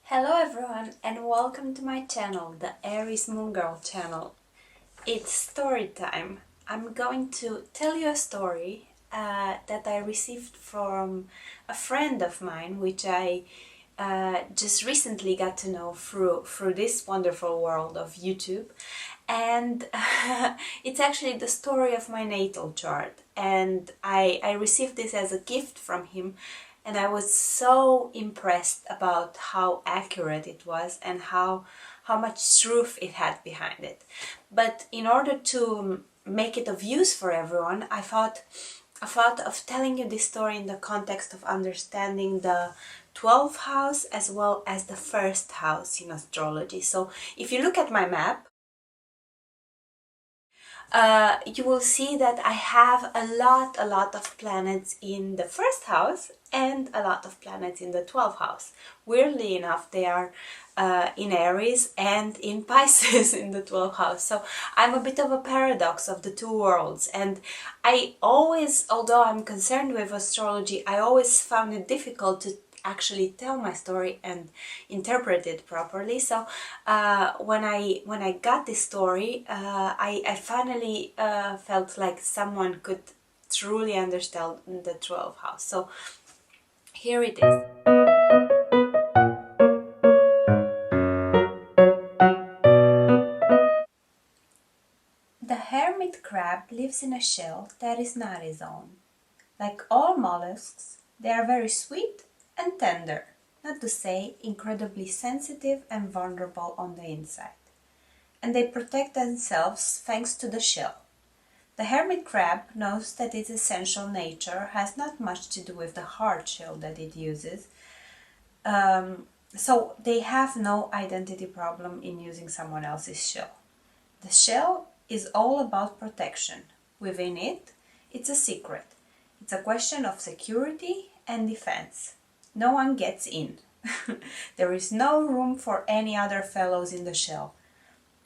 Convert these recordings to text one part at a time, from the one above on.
Hello everyone and welcome to my channel, the Aries Moon Girl channel. It's story time. I'm going to tell you a story that I received from a friend of mine, which I just recently got to know through this wonderful world of YouTube. And it's actually the story of my natal chart, and I received this as a gift from him, and I was so impressed about how accurate it was and how much truth it had behind it. But in order to make it of use for everyone, I thought of telling you this story in the context of understanding the 12th house as well as the first house in astrology. So if you look at my map, you will see that I have a lot of planets in the first house and a lot of planets in the 12th house. Weirdly enough, they are in Aries and in Pisces in the 12th house. So I'm a bit of a paradox of the two worlds, and I always, although I'm concerned with astrology, I always found it difficult to actually tell my story and interpret it properly. So when I got this story, I finally felt like someone could truly understand the 12th house. So here it is. The hermit crab lives in a shell that is not his own. Like all mollusks, they are very sweet and tender, not to say incredibly sensitive and vulnerable on the inside. And they protect themselves thanks to the shell. The hermit crab knows that its essential nature has not much to do with the hard shell that it uses, so they have no identity problem in using someone else's shell. The shell is all about protection. Within it, it's a secret. It's a question of security and defense. No one gets in. There is no room for any other fellows in the shell.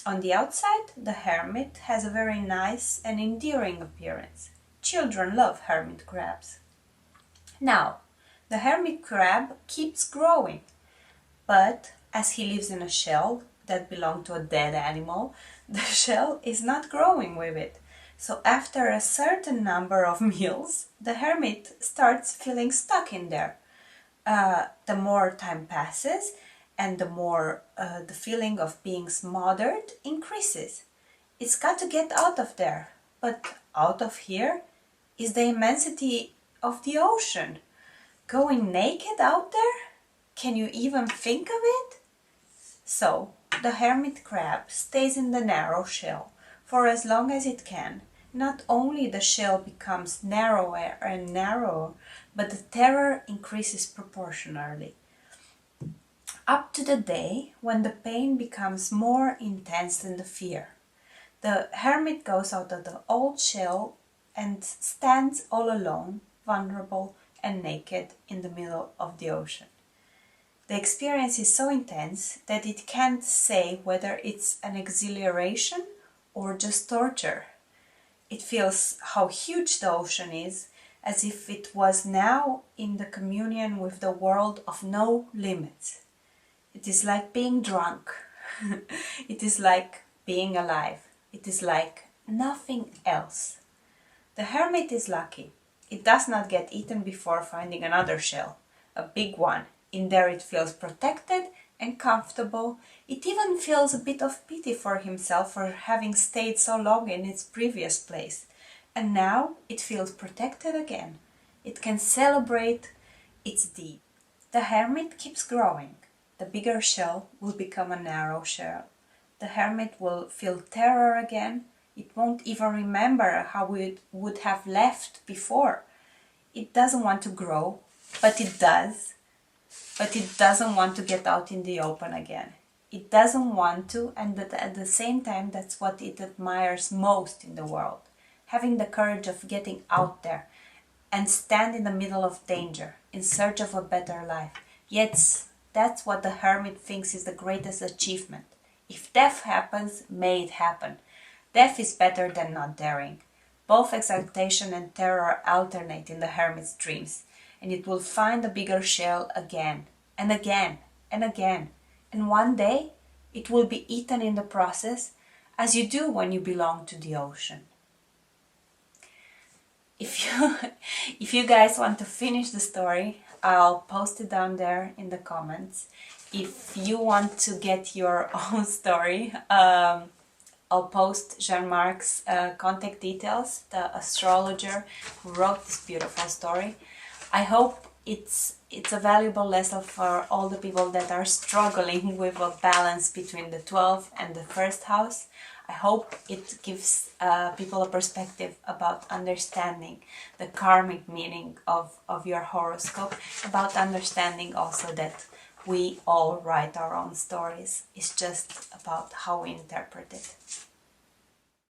On the outside, the hermit has a very nice and endearing appearance. Children love hermit crabs. Now, the hermit crab keeps growing, but as he lives in a shell that belonged to a dead animal, the shell is not growing with it. So after a certain number of meals, the hermit starts feeling stuck in there. The more time passes, and the more the feeling of being smothered increases. It's got to get out of there, but out of here is the immensity of the ocean. Going naked out there? Can you even think of it? So, the hermit crab stays in the narrow shell for as long as it can. Not only the shell becomes narrower and narrower, but the terror increases proportionally. Up to the day when the pain becomes more intense than the fear. The hermit goes out of the old shell and stands all alone, vulnerable and naked in the middle of the ocean. The experience is so intense that it can't say whether it's an exhilaration or just torture. It feels how huge the ocean is, as if it was now in the communion with the world of no limits. It is like being drunk. It is like being alive. It is like nothing else. The hermit is lucky. It does not get eaten before finding another shell, a big one. In there it feels protected and comfortable. It even feels a bit of pity for himself for having stayed so long in its previous place. And now it feels protected again. It can celebrate its deed. The hermit keeps growing. The bigger shell will become a narrow shell. The hermit will feel terror again. It won't even remember how it would have left before. It doesn't want to grow, but it does. But it doesn't want to get out in the open again. It doesn't want to, and at the same time, that's what it admires most in the world. Having the courage of getting out there and stand in the middle of danger in search of a better life. Yet, that's what the hermit thinks is the greatest achievement. If death happens, may it happen. Death is better than not daring. Both exaltation and terror alternate in the hermit's dreams, and it will find a bigger shell again and again and again, and one day it will be eaten in the process, as you do when you belong to the ocean. If you guys want to finish the story, I'll post it down there in the comments. If you want to get your own story, I'll post Jean-Marc's contact details, the astrologer who wrote this beautiful story. I hope it's a valuable lesson for all the people that are struggling with a balance between the 12th and the first house. I hope it gives people a perspective about understanding the karmic meaning of your horoscope, about understanding also that we all write our own stories. It's just about how we interpret it.